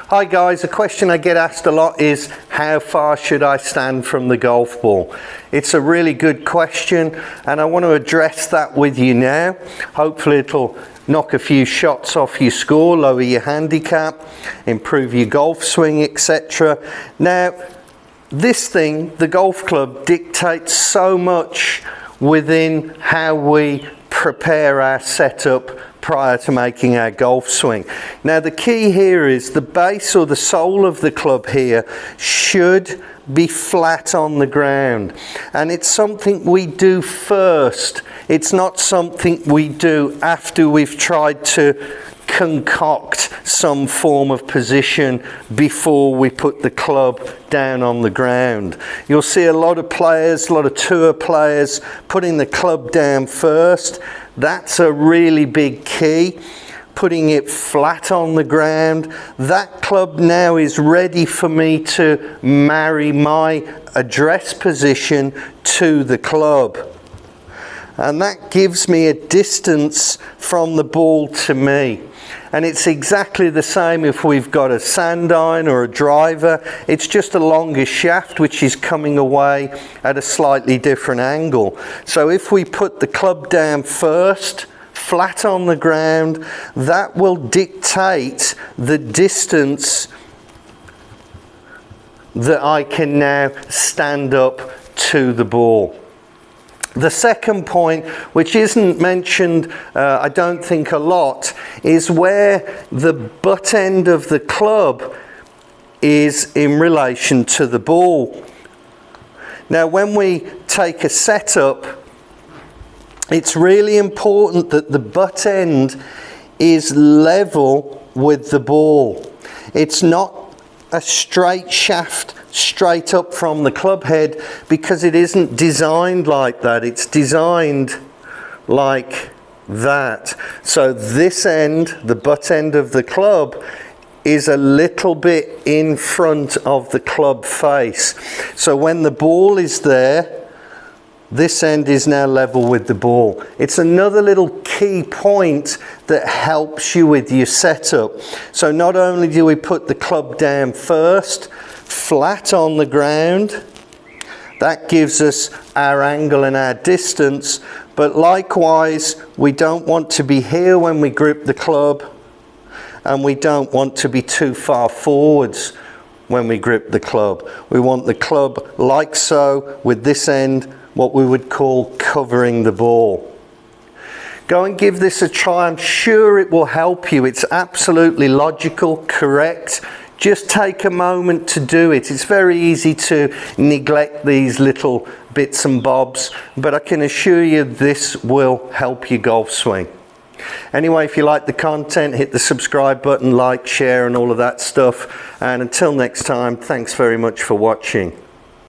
Hi guys, a question I get asked a lot is how far should I stand from the golf ball? It's a really good question and I want to address that with you now. Hopefully it'll knock a few shots off your score, lower your handicap, improve your golf swing, etc. Now this thing, the golf club, dictates so much within how we prepare our setup prior to making our golf swing. Now the key here is the base or the sole of the club here should be flat on the ground, and it's something we do first. It's not something we do after we've tried to concoct some form of position before we put the club down on the ground. You'll see a lot of players, a lot of tour players putting the club down first. That's a really big key, putting it flat on the ground. That club now is ready for me to marry my address position to the club. And that gives me a distance from the ball to me. And it's exactly the same if we've got a sand iron or a driver. It's just a longer shaft which is coming away at a slightly different angle. So if we put the club down first, flat on the ground, that will dictate the distance that I can now stand up to the ball. The second point, which isn't mentioned, I don't think a lot, is where the butt end of the club is in relation to the ball. Now, when we take a setup, it's really important that the butt end is level with the ball. It's not a straight shaft straight up from the club head, because it isn't designed like that. It's designed like that. So this end, the butt end of the club, is a little bit in front of the club face. So when the ball is there, this end is now level with the ball. It's another little key point that helps you with your setup. So not only do we put the club down first, flat on the ground, that gives us our angle and our distance, but likewise we don't want to be here when we grip the club, and we don't want to be too far forwards when we grip the club. We want the club like so, with this end what we would call covering the ball. Go and give this a try. I'm sure it will help you. It's absolutely logical, correct. Just take a moment to do it. It's very easy to neglect these little bits and bobs, but I can assure you this will help your golf swing. Anyway, if you like the content, hit the subscribe button, like, share and all of that stuff. And until next time, thanks very much for watching.